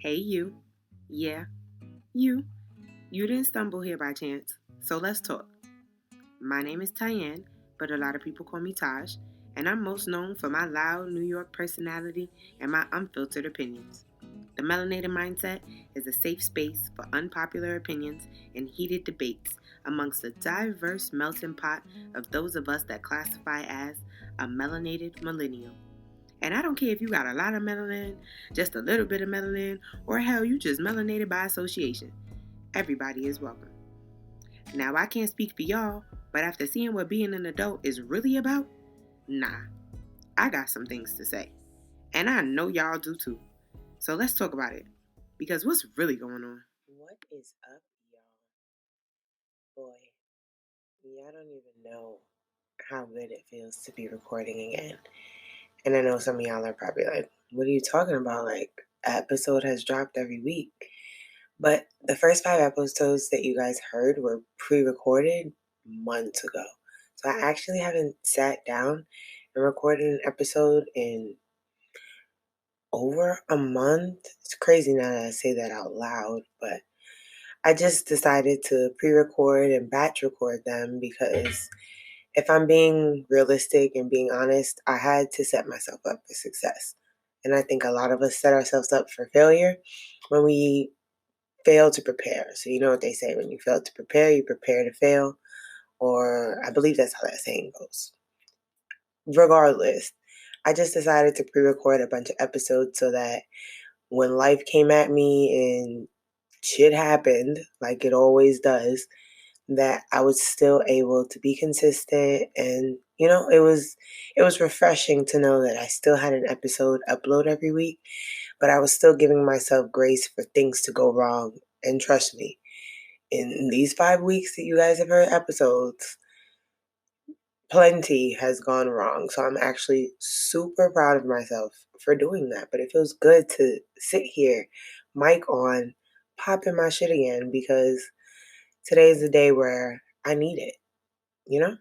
Hey, you. Yeah, you. You didn't stumble here by chance, so let's talk. My name is Tyanne, but a lot of people call me Taj, and I'm most known for my loud New York personality and my unfiltered opinions. The Melanated Mindset is a safe space for unpopular opinions and heated debates amongst a diverse melting pot of those of us that classify as a melanated millennial. And I don't care if you got a lot of melanin, just a little bit of melanin, or hell, you just melanated by association. Everybody is welcome. Now, I can't speak for y'all, but after seeing what being an adult is really about, nah, I got some things to say. And I know y'all do too. So let's talk about it. Because what's really going on? What is up, y'all? Boy, y'all don't even know how good it feels to be recording again. And I know some of y'all are probably like, what are you talking about? Like, episode has dropped every week. But the first 5 episodes that you guys heard were pre-recorded months ago. So I actually haven't sat down and recorded an episode in over a month. It's crazy now that I say that out loud, but I just decided to pre-record and batch record them because if I'm being realistic and being honest, I had to set myself up for success. And I think a lot of us set ourselves up for failure when we fail to prepare. So you know what they say, when you fail to prepare, you prepare to fail. Or I believe that's how that saying goes. Regardless, I just decided to pre-record a bunch of episodes so that when life came at me and shit happened, like it always does, that I was still able to be consistent. And it was refreshing to know that I still had an episode upload every week, but I was still giving myself grace for things to go wrong. And trust me, in these 5 weeks that you guys have heard episodes, plenty has gone wrong. So I'm actually super proud of myself for doing that. But it feels good to sit here, mic on, popping my shit again, because today's the day where I need it, you know?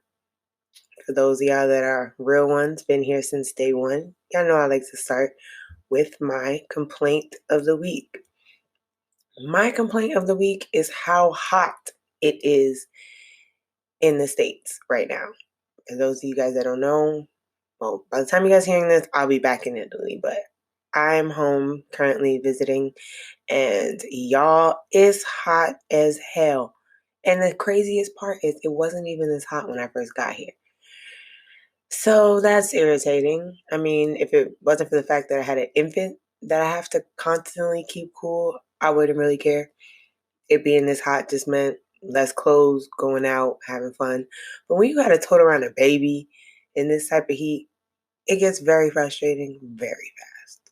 For those of y'all that are real ones, been here since day one, y'all know I like to start with my complaint of the week. My complaint of the week is how hot it is in the States right now. And those of you guys that don't know, well, by the time you guys hearing this, I'll be back in Italy, but I'm home currently visiting, and y'all, it's hot as hell. And the craziest part is it wasn't even this hot when I first got here. So that's irritating. I mean, if it wasn't for the fact that I had an infant that I have to constantly keep cool, I wouldn't really care. It being this hot just meant less clothes, going out, having fun. But when you got to tote around a baby in this type of heat, it gets very frustrating very fast.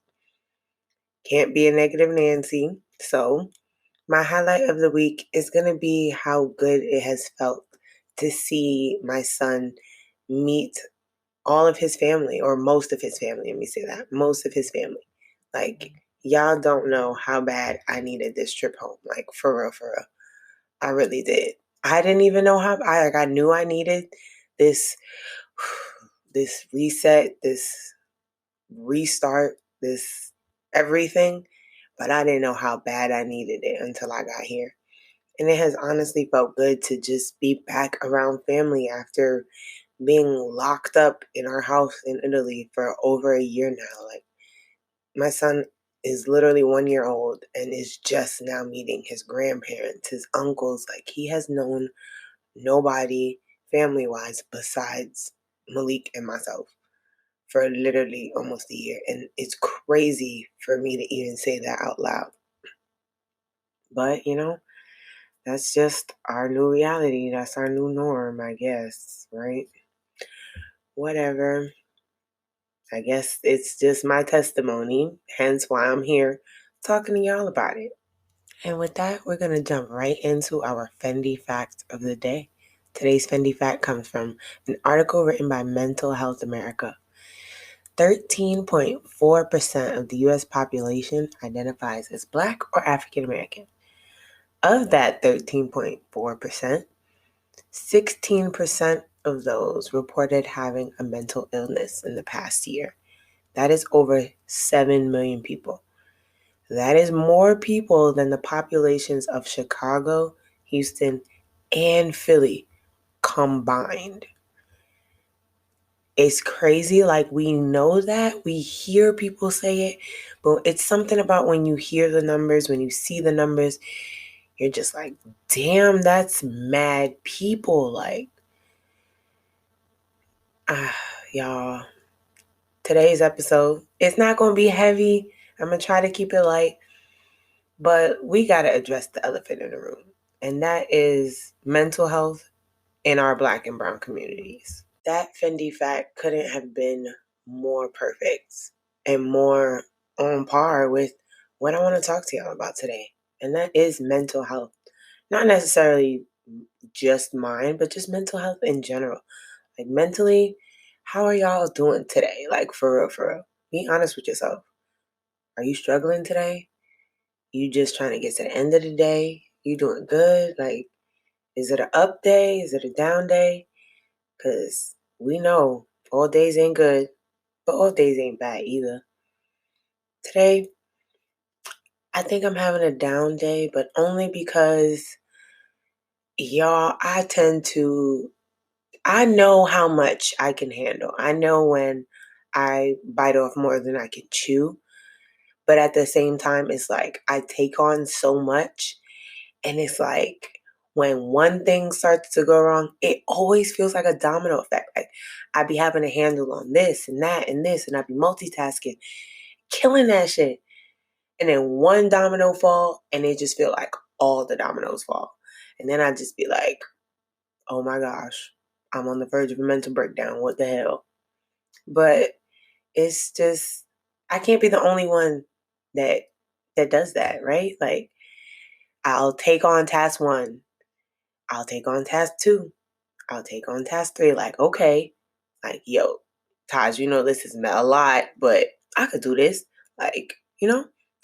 Can't be a negative Nancy. So my highlight of the week is going to be how good it has felt to see my son meet all of his family, or most of his family. Let me say that. Most of his family. Like, y'all don't know how bad I needed this trip home. Like, for real, for real. I really did. I didn't even know how, I knew I needed this, this reset, this restart, this everything, but I didn't know how bad I needed it until I got here. And it has honestly felt good to just be back around family after being locked up in our house in Italy for over a year now. Like, my son is literally 1 year old and is just now meeting his grandparents, his uncles. Like, he has known nobody family wise besides Malik and myself for literally almost a year. And it's crazy for me to even say that out loud. But, that's just our new reality. That's our new norm, I guess, right? Whatever. I guess it's just my testimony, hence why I'm here talking to y'all about it. And with that, we're going to jump right into our Fendi fact of the day. Today's Fendi fact comes from an article written by Mental Health America. 13.4% of the U.S. population identifies as Black or African American. Of that 13.4%, 16% of those reported having a mental illness in the past year. That is over 7 million people. That is more people than the populations of Chicago, Houston, and Philly combined. It's crazy. Like, we know that. We hear people say it. But it's something about when you hear the numbers, when you see the numbers, you're just like, damn, that's mad people. Like, y'all, today's episode, it's not going to be heavy. I'm going to try to keep it light. But we got to address the elephant in the room. And that is mental health in our Black and brown communities. That Fendi fact couldn't have been more perfect and more on par with what I want to talk to y'all about today. And that is mental health. Not necessarily just mine, but just mental health in general. Like, mentally, how are y'all doing today? Like, for real, for real. Be honest with yourself. Are you struggling today? You just trying to get to the end of the day? You doing good? Like, is it an up day? Is it a down day? Because we know all days ain't good, but all days ain't bad either. Today, I think I'm having a down day, but only because, y'all, I know how much I can handle. I know when I bite off more than I can chew. But at the same time, it's like I take on so much. And it's like when one thing starts to go wrong, it always feels like a domino effect. Like, I be having a handle on this and that and this, and I be multitasking, killing that shit. And then one domino fall, and it just feel like all the dominoes fall. And then I just be like, oh my gosh, I'm on the verge of a mental breakdown. What the hell? But it's just, I can't be the only one that does that, right? Like, I'll take on task 1. I'll take on task 2. I'll take on task 3. Like, okay, like, yo, Taj, this is a lot, but I could do this. Like,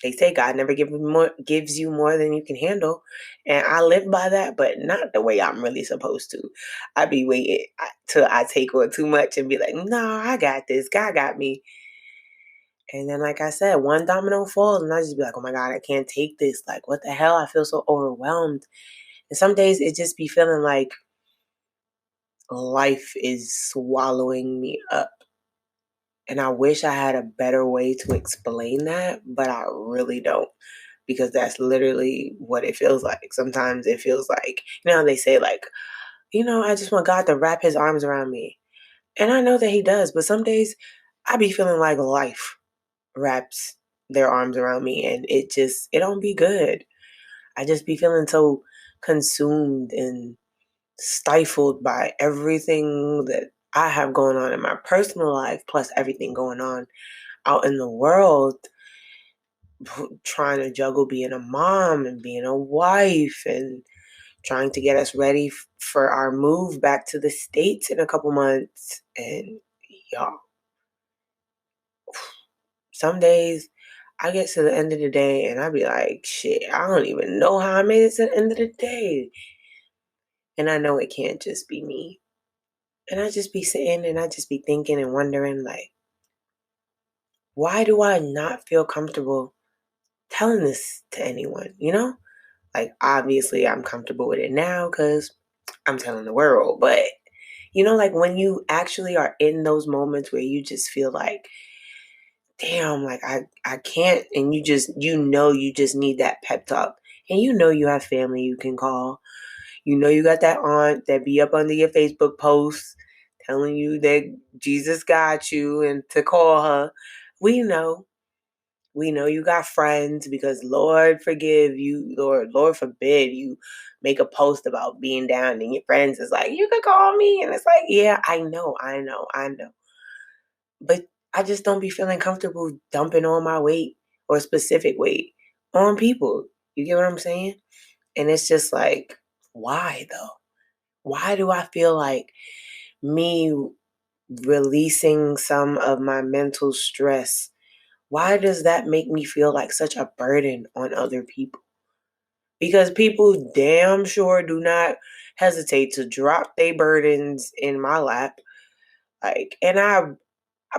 they say God never gives you more than you can handle. And I live by that, but not the way I'm really supposed to. I be waiting till I take on too much and be like, no, I got this. God got me. And then, like I said, one domino falls and I just be like, oh my God, I can't take this. Like, what the hell? I feel so overwhelmed. And some days it just be feeling like life is swallowing me up. And I wish I had a better way to explain that, but I really don't. Because that's literally what it feels like. Sometimes it feels like, they say like, I just want God to wrap his arms around me. And I know that he does, but some days I be feeling like life wraps their arms around me and it don't be good. I just be feeling so consumed and stifled by everything that I have going on in my personal life, plus everything going on out in the world, trying to juggle being a mom and being a wife and trying to get us ready for our move back to the States in a couple months. And y'all, some days I get to the end of the day and I be like, shit, I don't even know how I made it to the end of the day. And I know it can't just be me. And I just be sitting and I just be thinking and wondering, like, why do I not feel comfortable telling this to anyone? Like, obviously I'm comfortable with it now because I'm telling the world. But, like when you actually are in those moments where you just feel like, damn, like I can't. And you just need that pep talk. And you have family you can call. You got that aunt that be up under your Facebook posts telling you that Jesus got you and to call her. We know you got friends because Lord forgive you, Lord forbid you make a post about being down and your friends is like, you could call me. And it's like, yeah, I know. But I just don't be feeling comfortable dumping all my weight or specific weight on people. You get what I'm saying? And it's just like, why though? Why do I feel like me releasing some of my mental stress, why does that make me feel like such a burden on other people? Because people damn sure do not hesitate to drop their burdens in my lap. Like, and I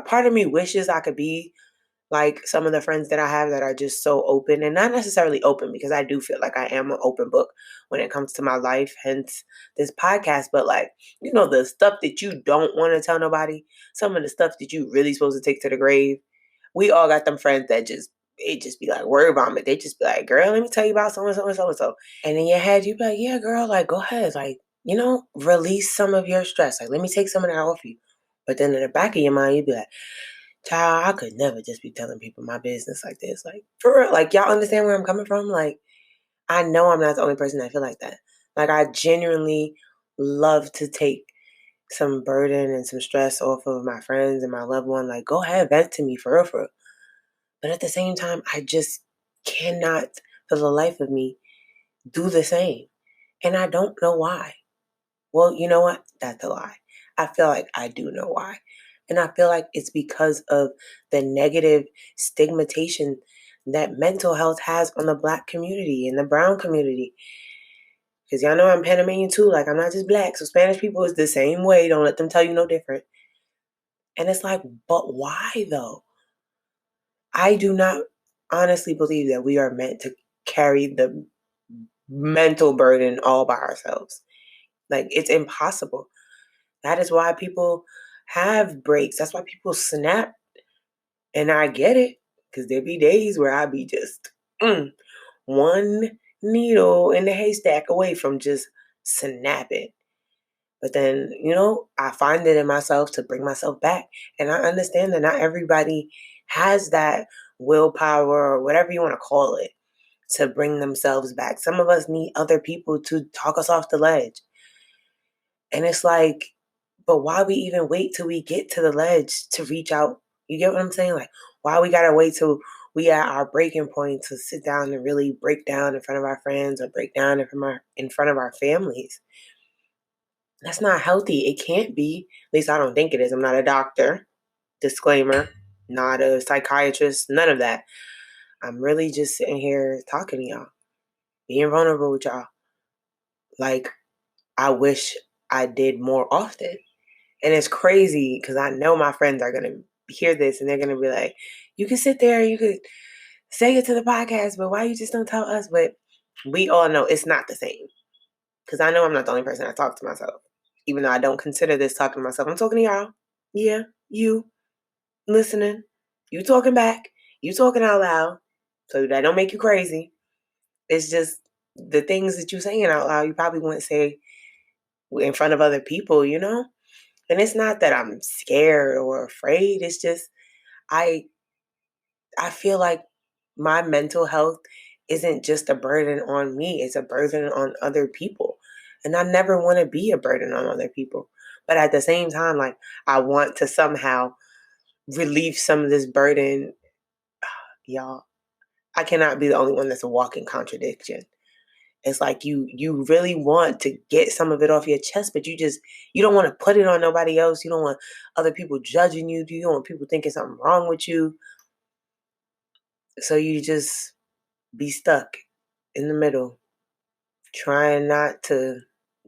part of me wishes I could be like some of the friends that I have that are just so open, and not necessarily open because I do feel like I am an open book when it comes to my life, hence this podcast. But like, the stuff that you don't want to tell nobody, some of the stuff that you really supposed to take to the grave. We all got them friends that it just be like word vomit. They just be like, girl, let me tell you about so and so and so and so. And in your head, you be like, yeah, girl, like go ahead. Like, release some of your stress. Like, let me take some of that off you. But then in the back of your mind, you be like, child, I could never just be telling people my business like this. Like, for real, like, y'all understand where I'm coming from? Like, I know I'm not the only person that feel like that. Like, I genuinely love to take some burden and some stress off of my friends and my loved one. Like, go ahead, vent to me, for real, for real. But at the same time, I just cannot, for the life of me, do the same. And I don't know why. Well, you know what? That's a lie. I feel like I do know why. And I feel like it's because of the negative stigmatization that mental health has on the Black community and the brown community. Because y'all know I'm Panamanian too. Like, I'm not just Black. So Spanish people is the same way. Don't let them tell you no different. And it's like, but why though? I do not honestly believe that we are meant to carry the mental burden all by ourselves. Like, it's impossible. That is why people have breaks. That's why people snap. And I get it. Because there be days where I be just one needle in the haystack away from just snapping. But then, I find it in myself to bring myself back. And I understand that not everybody has that willpower or whatever you want to call it to bring themselves back. Some of us need other people to talk us off the ledge. And it's like, but why we even wait till we get to the ledge to reach out? You get what I'm saying? Like, why we gotta wait till we at our breaking point to sit down and really break down in front of our friends or break down in front of our families? That's not healthy. It can't be. At least I don't think it is. I'm not a doctor. Disclaimer. Not a psychiatrist. None of that. I'm really just sitting here talking to y'all, being vulnerable with y'all. Like, I wish I did more often. And it's crazy because I know my friends are going to hear this and they're going to be like, you can sit there, you could say it to the podcast, but why you just don't tell us? But we all know it's not the same. Because I know I'm not the only person that talks to myself. Even though I don't consider this talking to myself. I'm talking to y'all. Yeah, you listening. You talking back. You talking out loud. So that don't make you crazy. It's just the things that you saying out loud, you probably wouldn't say in front of other people, And it's not that I'm scared or afraid. It's just I feel like my mental health isn't just a burden on me. It's a burden on other people. And I never want to be a burden on other people. But at the same time, like, I want to somehow relieve some of this burden. Y'all, I cannot be the only one that's a walking contradiction. It's like you really want to get some of it off your chest, but you don't want to put it on nobody else. You don't want other people judging you. You don't want people thinking something wrong with you. So you just be stuck in the middle, trying not to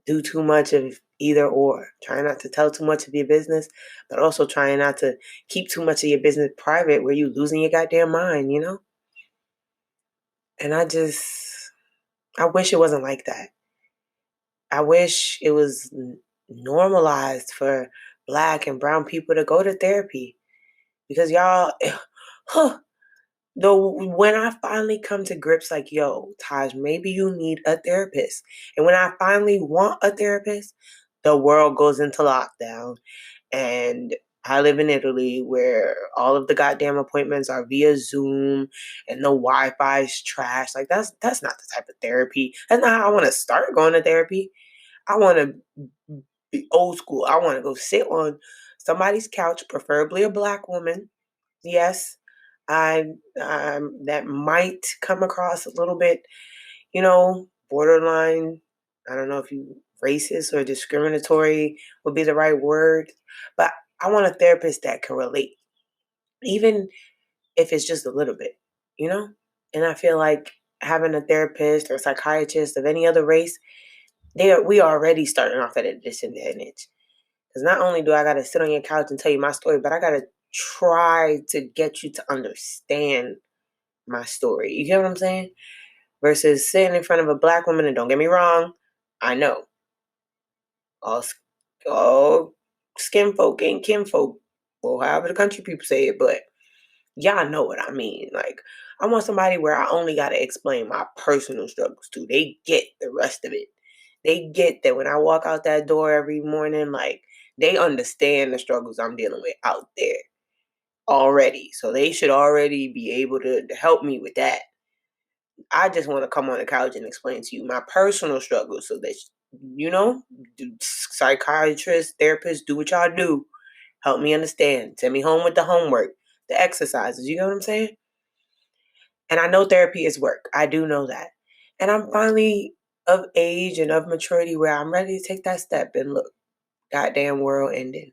do too much of either or, trying not to tell too much of your business, but also trying not to keep too much of your business private where you losing your goddamn mind, And I wish it wasn't like that. I wish it was normalized for Black and brown people to go to therapy because y'all, though, when I finally come to grips like, yo, Taj, maybe you need a therapist. And when I finally want a therapist, the world goes into lockdown. And I live in Italy where all of the goddamn appointments are via Zoom and the Wi-Fi is trash. Like, that's not the type of therapy. That's not how I want to start going to therapy. I want to be old school. I want to go sit on somebody's couch, preferably a Black woman. Yes, that might come across a little bit, borderline. I don't know if you racist or discriminatory would be the right word, but I want a therapist that can relate, even if it's just a little bit. And I feel like having a therapist or a psychiatrist of any other race, we are already starting off at a disadvantage. Because not only do I got to sit on your couch and tell you my story, but I got to try to get you to understand my story. You get what I'm saying? Versus sitting in front of a black woman, and don't get me wrong, I know all skin folk ain't kinfolk, or however the country people say it, but y'all know what I mean. Like, I want somebody where I only got to explain my personal struggles to. They get the rest of it. They get that when I walk out that door every morning, like, they understand the struggles I'm dealing with out there already. So they should already be able to help me with that. I just want to come on the couch and explain to you my personal struggles so that, psychiatrists, therapists, do what y'all do. Help me understand. Send me home with the homework, the exercises. You know what I'm saying? And I know therapy is work. I do know that. And I'm finally of age and of maturity where I'm ready to take that step and look, goddamn world ending.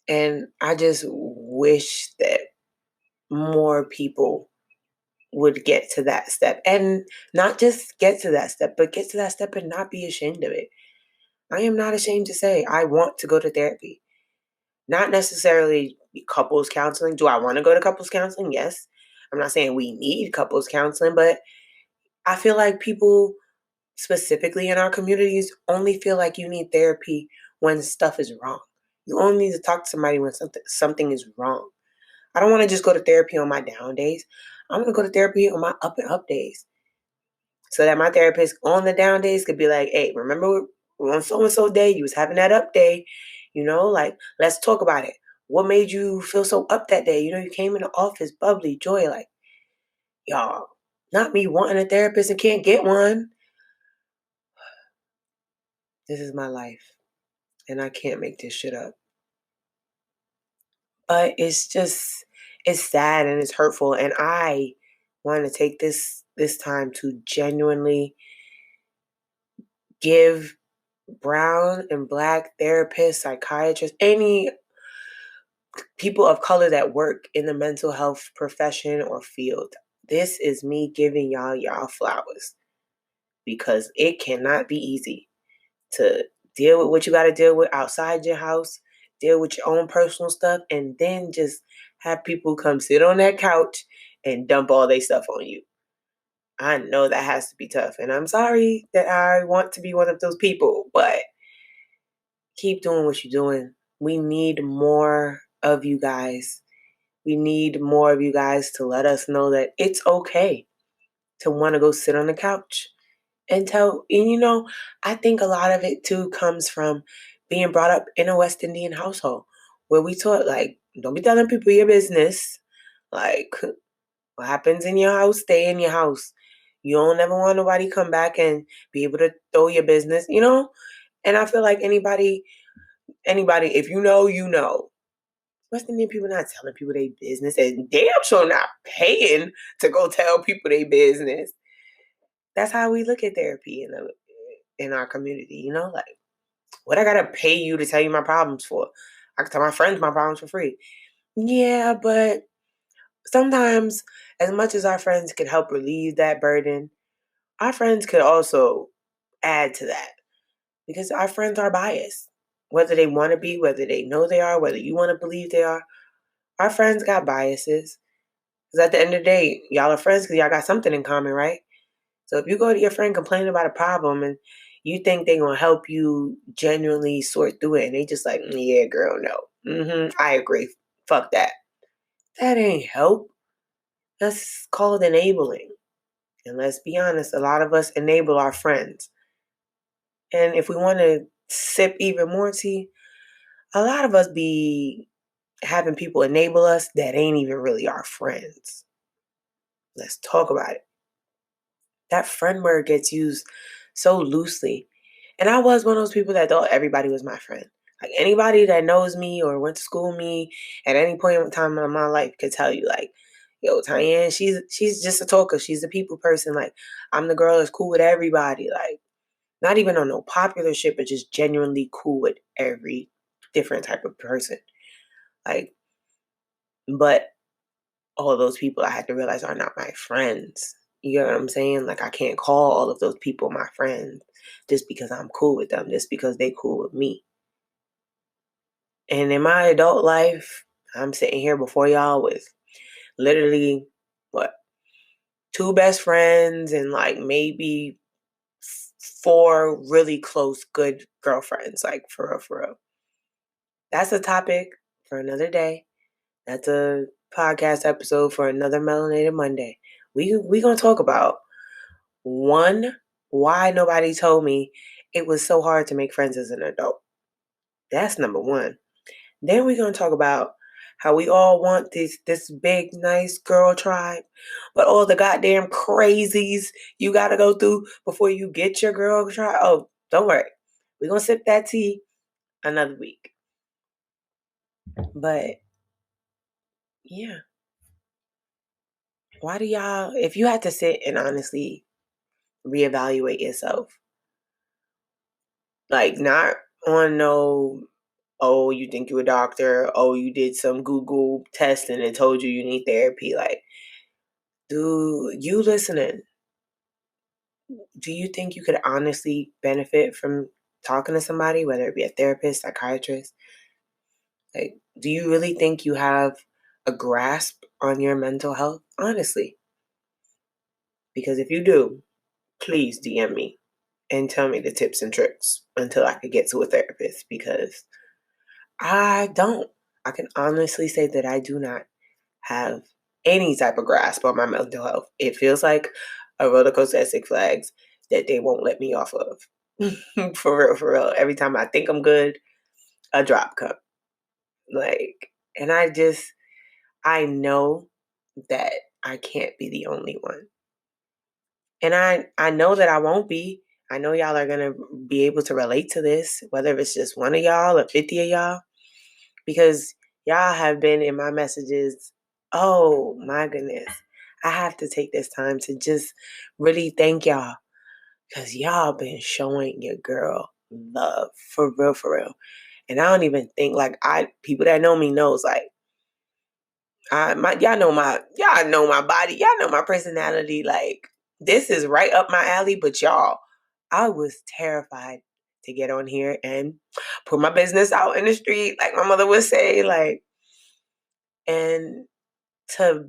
And I just wish that more people would get to that step, and not just get to that step, but get to that step and not be ashamed of it. I am not ashamed to say I want to go to therapy. Not necessarily couples counseling. Do I want to go to couples counseling? Yes. I'm not saying we need couples counseling, but I feel like people specifically in our communities only feel like you need therapy when stuff is wrong. You only need to talk to somebody when something is wrong. I don't want to just go to therapy on my down days. I'm going to go to therapy on my up and up days. So that my therapist on the down days could be like, hey, remember on so-and-so day, you was having that up day, like, let's talk about it. What made you feel so up that day? You came in the office, bubbly, joy, like, y'all, not me wanting a therapist and can't get one. This is my life, and I can't make this shit up. But it's sad and it's hurtful, and I want to take this time to genuinely give brown and black therapists, psychiatrists, any people of color that work in the mental health profession or field. This is me giving y'all flowers, because it cannot be easy to deal with what you got to deal with outside your house, deal with your own personal stuff, and then just have people come sit on that couch and dump all their stuff on you. I know that has to be tough, and I'm sorry that I want to be one of those people, but keep doing what you're doing. We need more of you guys. We need more of you guys to let us know that it's okay to want to go sit on the couch and I think a lot of it too comes from being brought up in a West Indian household where we taught, like, don't be telling people your business. Like, what happens in your house, stay in your house. You don't ever want nobody come back and be able to throw your business, And I feel like anybody, if you know, you know. West Indian people not telling people their business, and damn sure not paying to go tell people their business. That's how we look at therapy in our community, like, what I gotta pay you to tell you my problems for? I can tell my friends my problems for free. Yeah, but sometimes, as much as our friends could help relieve that burden, our friends could also add to that, because our friends are biased. Whether they want to be, whether they know they are, whether you want to believe they are, our friends got biases. Because at the end of the day, y'all are friends because y'all got something in common, right? So if you go to your friend complaining about a problem and you think they're going to help you genuinely sort through it, and they just like, yeah, girl, no. I agree. Fuck that. That ain't help. That's called enabling. And let's be honest, a lot of us enable our friends. And if we want to sip even more tea, a lot of us be having people enable us that ain't even really our friends. Let's talk about it. That friend word gets used so loosely. And I was one of those people that thought everybody was my friend. Like, anybody that knows me or went to school with me at any point in time in my life could tell you, like, yo, Tyanne, she's just a talker. She's a people person. Like, I'm the girl that's cool with everybody. Like, not even on no popular shit, but just genuinely cool with every different type of person. Like, but all those people I had to realize are not my friends. You know what I'm saying? Like, I can't call all of those people my friends just because I'm cool with them, just because they cool with me. And in my adult life, I'm sitting here before y'all with literally, what, 2 best friends and like maybe 4 really close, good girlfriends. Like, for real, for real. That's a topic for another day. That's a podcast episode for another Melanated Monday. We gonna talk about, one, why nobody told me it was so hard to make friends as an adult. That's number one. Then we're gonna talk about how we all want this big nice girl tribe, but all the goddamn crazies you gotta go through before you get your girl tribe. Oh, don't worry. We're gonna sip that tea another week. But yeah. Why do y'all, if you had to sit and honestly reevaluate yourself, like not on no, oh, you think you're a doctor, oh, you did some Google test and it told you need therapy, like, do you listening, do you think you could honestly benefit from talking to somebody, whether it be a therapist, psychiatrist? Like, do you really think you have a grasp on your mental health? Honestly. Because if you do, please DM me and tell me the tips and tricks until I could get to a therapist, because I don't. I can honestly say that I do not have any type of grasp on my mental health. It feels like a roller coaster at Six Flags that they won't let me off of. For real, for real. Every time I think I'm good, a drop comes. Like, and I know that I can't be the only one. And I know that I won't be. I know y'all are going to be able to relate to this, whether it's just one of y'all or 50 of y'all, because y'all have been in my messages. Oh my goodness. I have to take this time to just really thank y'all, because y'all been showing your girl love, for real, for real. And I don't even think, like, people that know me knows, like, y'all know my body, y'all know my personality. Like, this is right up my alley. But y'all, I was terrified to get on here and put my business out in the street, like my mother would say, like, and to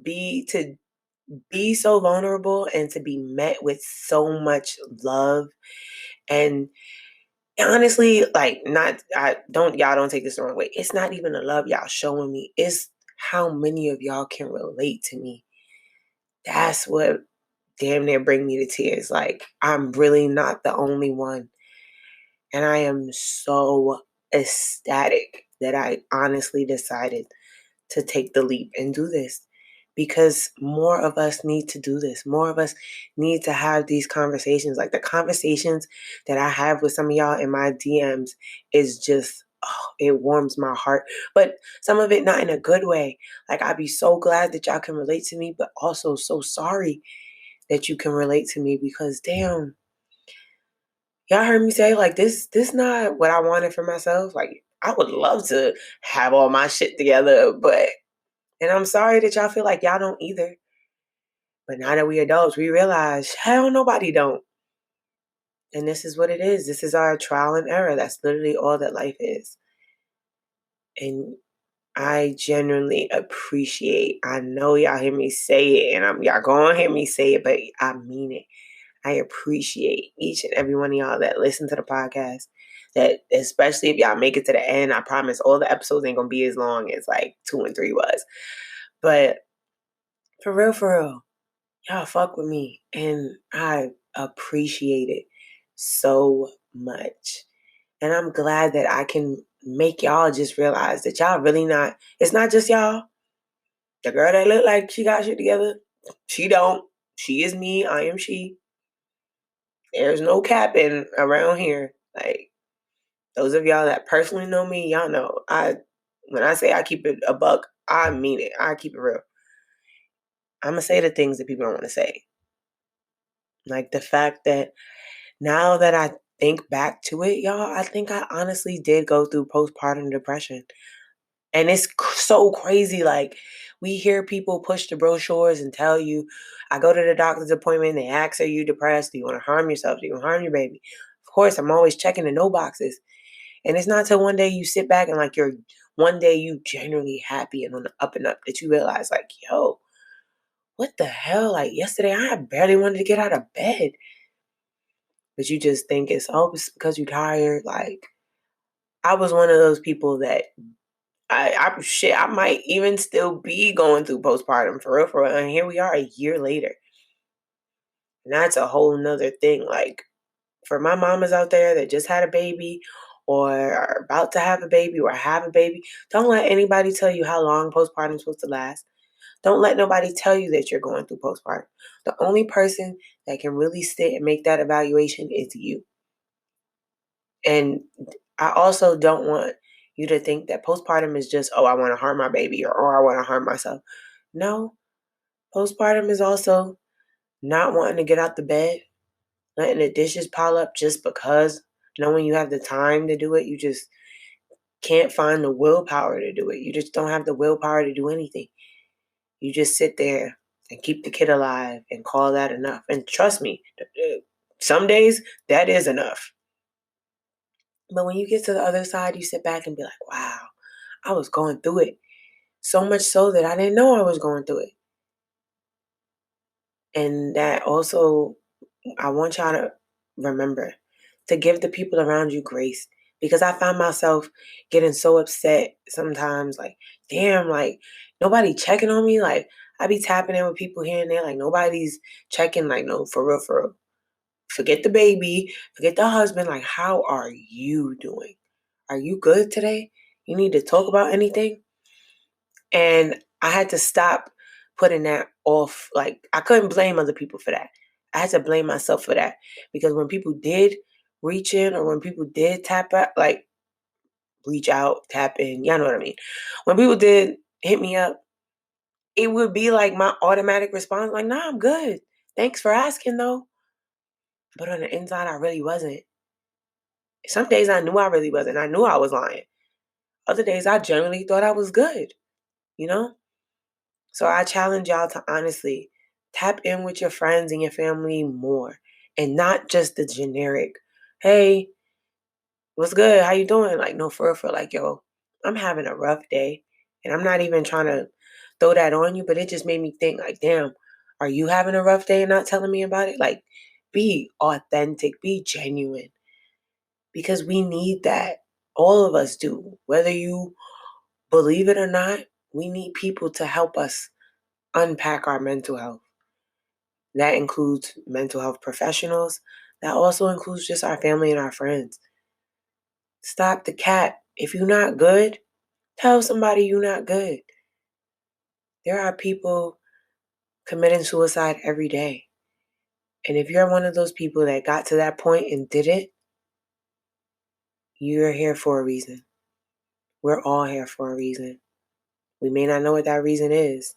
be so vulnerable and to be met with so much love. And honestly, like, y'all don't take this the wrong way. It's not even the love y'all showing me. It's how many of y'all can relate to me. That's what damn near bring me to tears. Like, I'm really not the only one. And I am so ecstatic that I honestly decided to take the leap and do this, because more of us need to do this. More of us need to have these conversations. Like, the conversations that I have with some of y'all in my DMs is just, oh, it warms my heart. But some of it not in a good way. Like, I'd be so glad that y'all can relate to me, but also so sorry that you can relate to me, because damn, y'all heard me say, like, this not what I wanted for myself. Like, I would love to have all my shit together, but, and I'm sorry that y'all feel like y'all don't either. But now that we adults, we realize, hell, nobody don't. And this is what it is. This is our trial and error. That's literally all that life is. And I genuinely appreciate, I know y'all hear me say it, and y'all gonna hear me say it, but I mean it. I appreciate each and every one of y'all that listen to the podcast. That, especially if y'all make it to the end, I promise all the episodes ain't gonna be as long as like 2 and 3 was. But for real, y'all fuck with me, and I appreciate it so much. And I'm glad that I can make y'all just realize that y'all really not, it's not just y'all. The girl that look like she got shit together, she don't. She is me, I am she. There's no capping around here. Like, those of y'all that personally know me, y'all know when I say I keep it a buck, I mean it. I keep it real. I'm gonna say the things that people don't want to say. Like, the fact that now that I think back to it, y'all, I think I honestly did go through postpartum depression. And it's so crazy. Like, we hear people push the brochures and tell you, I go to the doctor's appointment, they ask, are you depressed? Do you want to harm yourself? Do you want to harm your baby? Of course, I'm always checking the no boxes. And it's not till one day you sit back and, like, you're one day you genuinely happy and on the up and up that you realize like, yo, what the hell? Like yesterday I barely wanted to get out of bed. But you just think it's because you're tired. Like I was one of those people that I might even still be going through postpartum for real. And here we are a year later. And that's a whole nother thing. Like for my mamas out there that just had a baby or are about to have a baby or have a baby, don't let anybody tell you how long postpartum is supposed to last. Don't let nobody tell you that you're going through postpartum. The only person that can really sit and make that evaluation is you. And I also don't want you to think that postpartum is just, oh, I want to harm my baby or I want to harm myself. No, postpartum is also not wanting to get out the bed, letting the dishes pile up just because, knowing you have the time to do it. You just can't find the willpower to do it. You just don't have the willpower to do anything. You just sit there and keep the kid alive and call that enough. And trust me, some days that is enough. But when you get to the other side, you sit back and be like, wow, I was going through it. So much so that I didn't know I was going through it. And that also, I want y'all to remember to give the people around you grace. Because I find myself getting so upset sometimes, like, damn, like, nobody checking on me. Like, I be tapping in with people here and there, like, nobody's checking, like, no, for real, for real. Forget the baby, forget the husband. Like, how are you doing? Are you good today? You need to talk about anything? And I had to stop putting that off. Like, I couldn't blame other people for that. I had to blame myself for that. Because when people did reach in or when people did tap out, like, reach out, tap in, y'all know what I mean. When people did hit me up, it would be like my automatic response, like, nah, I'm good. Thanks for asking, though. But on the inside, I really wasn't. Some days I knew I really wasn't. I knew I was lying. Other days I generally thought I was good, you know? So I challenge y'all to honestly tap in with your friends and your family more and not just the generic, hey, what's good? How you doing? Like, no, for real, like, yo, I'm having a rough day. And I'm not even trying to throw that on you, but it just made me think like, damn, are you having a rough day and not telling me about it? Like, be authentic, be genuine because we need that. All of us do. Whether you believe it or not, we need people to help us unpack our mental health. That includes mental health professionals. That also includes just our family and our friends. Stop the cap. If you're not good, tell somebody you're not good. There are people committing suicide every day. And if you're one of those people that got to that point and did it, you're here for a reason. We're all here for a reason. We may not know what that reason is,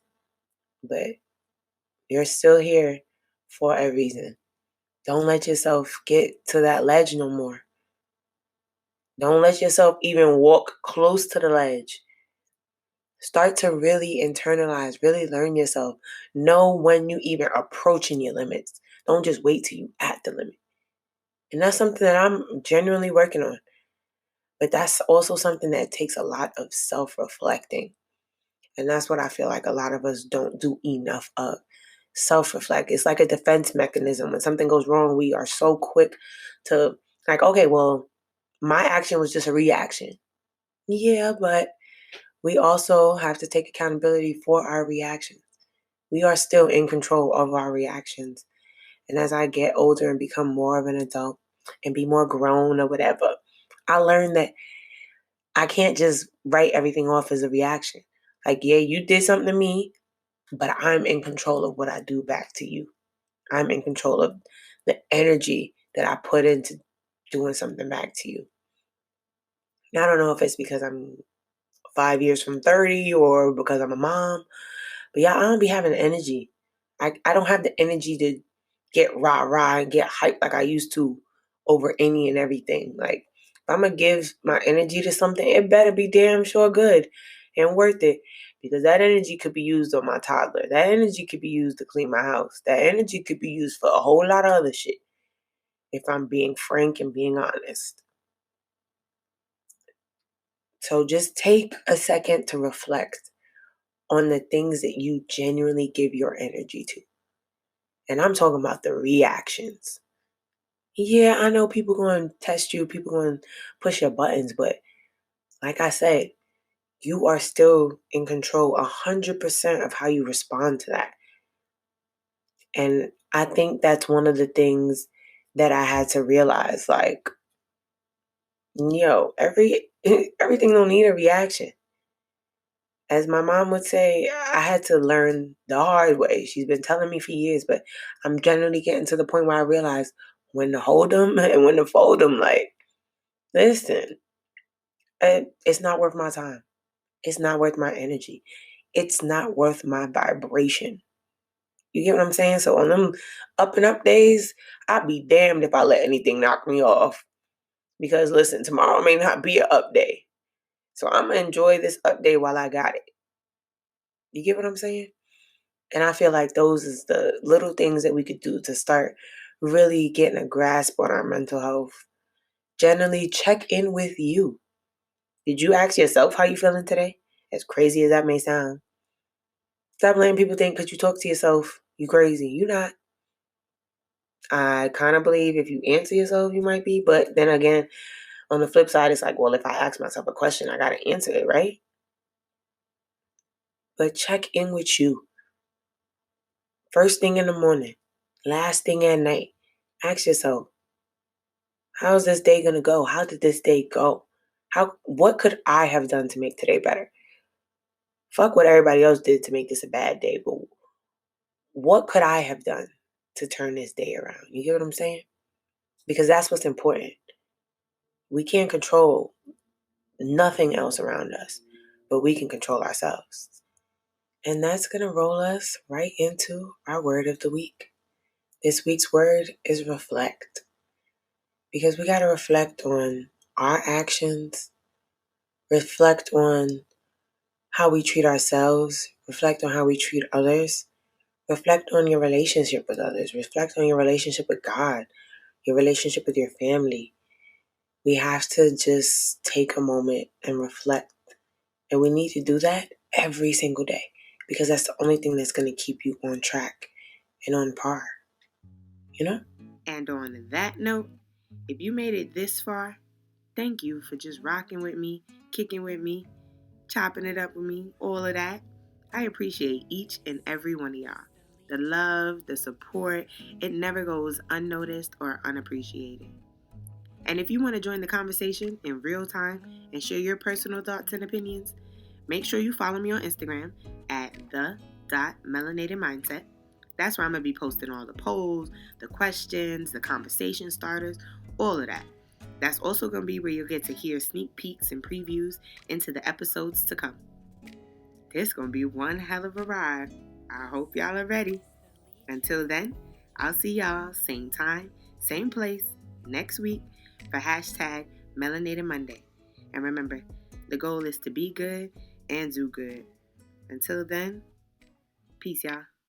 but you're still here for a reason. Don't let yourself get to that ledge no more. Don't let yourself even walk close to the ledge. Start to really internalize, really learn yourself. Know when you even approaching your limits. Don't just wait till you at the limit. And that's something that I'm genuinely working on. But that's also something that takes a lot of self-reflecting. And that's what I feel like a lot of us don't do enough of. Self-reflect. It's like a defense mechanism. When something goes wrong, we are so quick to like, okay, well, my action was just a reaction. Yeah, but we also have to take accountability for our reactions. We are still in control of our reactions. And as I get older and become more of an adult and be more grown or whatever, I learned that I can't just write everything off as a reaction. Like, yeah, you did something to me, but I'm in control of what I do back to you. I'm in control of the energy that I put into doing something back to you. Now, I don't know if it's because I'm 5 years from 30 or because I'm a mom, but yeah, I don't be having the energy. I don't have the energy to get rah-rah and get hyped like I used to over any and everything. Like, if I'm going to give my energy to something, it better be damn sure good and worth it. Because that energy could be used on my toddler. That energy could be used to clean my house. That energy could be used for a whole lot of other shit. If I'm being frank and being honest. So just take a second to reflect on the things that you genuinely give your energy to. And I'm talking about the reactions. Yeah, I know people going to test you, people going to push your buttons, but like I said, you are still in control 100% of how you respond to that. And I think that's one of the things that I had to realize, like, everything don't need a reaction. As my mom would say, I had to learn the hard way. She's been telling me for years, but I'm generally getting to the point where I realize when to hold them and when to fold them. Like, listen, it's not worth my time. It's not worth my energy. It's not worth my vibration. You get what I'm saying? So on them up and up days, I'd be damned if I let anything knock me off. Because listen, tomorrow may not be an up day. So I'm going to enjoy this up day while I got it. You get what I'm saying? And I feel like those is the little things that we could do to start really getting a grasp on our mental health. Generally, check in with you. Did you ask yourself how you feeling today? As crazy as that may sound. Stop letting people think because you talk to yourself, you crazy. You not. I kind of believe if you answer yourself, you might be. But then again, on the flip side, it's like, well, if I ask myself a question, I got to answer it, right? But check in with you. First thing in the morning, last thing at night. Ask yourself, how's this day going to go? How did this day go? What could I have done to make today better? Fuck what everybody else did to make this a bad day, but what could I have done to turn this day around? You get what I'm saying? Because that's what's important. We can't control nothing else around us, but we can control ourselves. And that's going to roll us right into our word of the week. This week's word is reflect. Because we got to reflect on our actions, reflect on how we treat ourselves, reflect on how we treat others, reflect on your relationship with others, reflect on your relationship with God, your relationship with your family. We have to just take a moment and reflect. And we need to do that every single day because that's the only thing that's going to keep you on track and on par. You know? And on that note, if you made it this far, thank you for just rocking with me, kicking with me, chopping it up with me, all of that. I appreciate each and every one of y'all. The love, the support, it never goes unnoticed or unappreciated. And if you want to join the conversation in real time and share your personal thoughts and opinions, make sure you follow me on Instagram at the.melanatedmindset. That's where I'm going to be posting all the polls, the questions, the conversation starters, all of that. That's also going to be where you'll get to hear sneak peeks and previews into the episodes to come. It's going to be one hell of a ride. I hope y'all are ready. Until then, I'll see y'all same time, same place, next week for hashtag Melanated Monday. And remember, the goal is to be good and do good. Until then, peace, y'all.